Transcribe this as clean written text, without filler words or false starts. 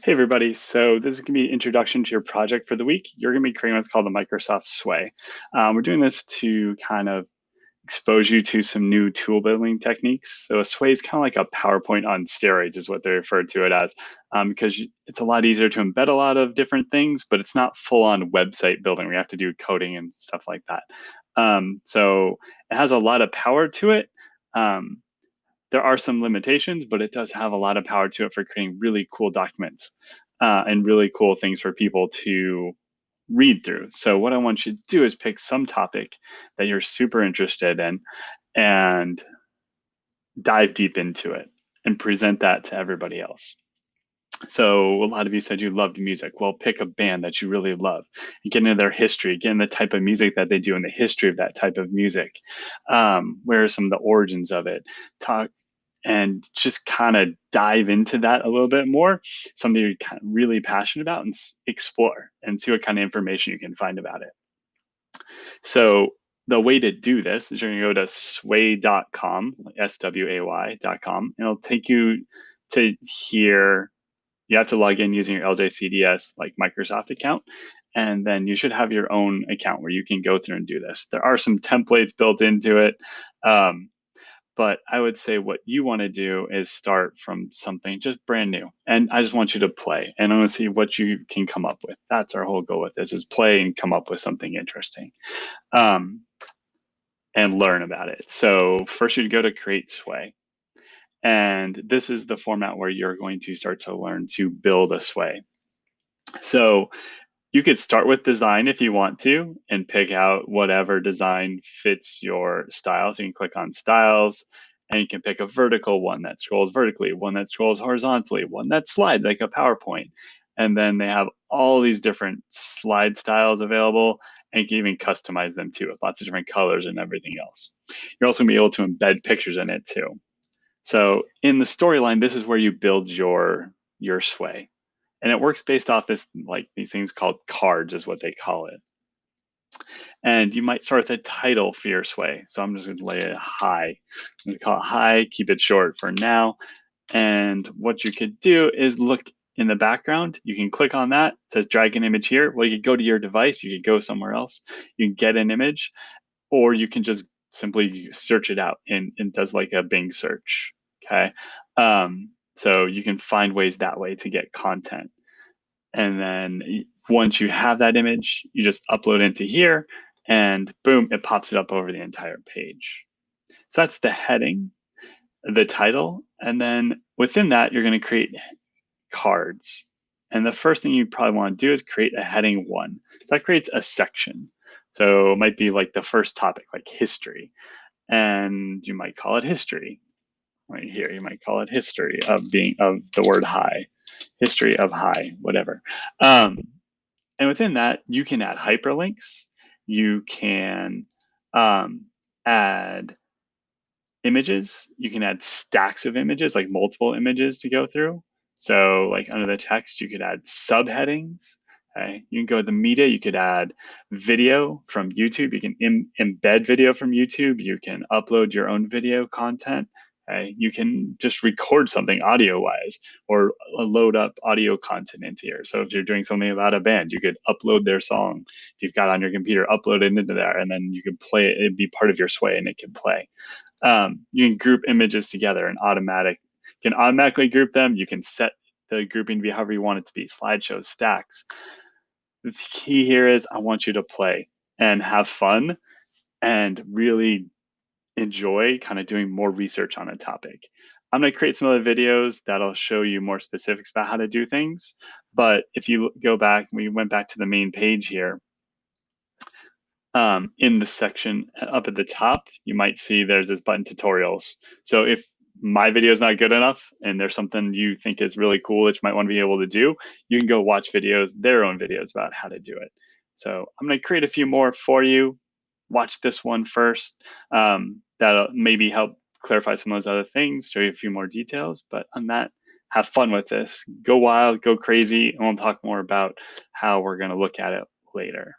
Hey everybody, so this is going to be an introduction to your project for the week. You're going to be creating what's called the Microsoft Sway. We're doing this to kind of expose you to some new tool building techniques. So a Sway is kind of like a PowerPoint on steroids is what they refer to it as, because it's a lot easier to embed a lot of different things, but it's not full on website building. We have to do coding and stuff like that. So it has a lot of power to it. Um, there are some limitations, but it does have a lot of power to it for creating really cool documents and really cool things for people to read through. So what I want you to do is pick some topic that you're super interested in and dive deep into it and present that to everybody else. So a lot of you said you loved music. Well, pick a band that you really love and get into their history, get into the type of music that they do and the history of that type of music. Where are some of the origins of it? Talk and just kind of dive into that a little bit more, something you're kind of really passionate about, and explore and see what kind of information you can find about it. So the way to do this is you're going to go to sway.com, sway.com, and it'll take you to here. You have to log in using your LJCDS like Microsoft account, and then you should have your own account where you can go through and do this. There are some templates built into it. But I would say what you want to do is start from something just brand new. And I just want you to play and I want to see what you can come up with. That's our whole goal with this is play and come up with something interesting um, and learn about it. So first you'd go to create sway. And this is the format where you're going to start to learn to build a sway. So you could start with design if you want to and pick out whatever design fits your style. So you can click on styles and you can pick a vertical one that scrolls vertically, one that scrolls horizontally, one that slides like a PowerPoint. And then they have all these different slide styles available and you can even customize them too with lots of different colors and everything else. You're also gonna be able to embed pictures in it too. So in the storyline, this is where you build your sway and it works based off this like these things called cards is what they call it. And you might start with a title for your sway. So I'm just going to lay it high. I'm going to call it high, keep it short for now. And what you could do is look in the background. You can click on that. It says drag an image here. Well, you could go to your device. You could go somewhere else. You can get an image, or you can just simply search it out and it does like a Bing search. Okay. So you can find ways that way to get content. And then once you have that image, you just upload into here and boom, it pops it up over the entire page. So that's the heading, the title. And then within that, you're going to create cards. And the first thing you probably want to do is create a heading one. So that creates a section. So it might be like the first topic, like history. And you might call it history. Right here, you might call it history of the word high, history of high, whatever. Um, and within that, you can add hyperlinks. You can add images. You can add stacks of images, like multiple images to go through. So like under the text, you could add subheadings. Okay. You can go to the media. You could add video from YouTube. You can embed video from YouTube. You can upload your own video content. Okay. You can just record something audio wise or load up audio content into here. So if you're doing something about a band, you could upload their song. If you've got it on your computer, upload it into there, and then you could play it. It'd be part of your sway and it can play. You can group images together and can automatically group them. You can set the grouping to be however you want it to be, slideshows, stacks. The key here is I want you to play and have fun and really enjoy kind of doing more research on a topic. I'm going to create some other videos that'll show you more specifics about how to do things. But if you go back, we went back to the main page here. In the section up at the top, you might see there's this button tutorials. So if my video is not good enough and there's something you think is really cool that you might want to be able to do, you can go watch their own videos about how to do it. So I'm going to create a few more for you. Watch this one first. That'll maybe help clarify some of those other things, show you a few more details. But on that, have fun with this. Go wild, go crazy, and we'll talk more about how we're going to look at it later.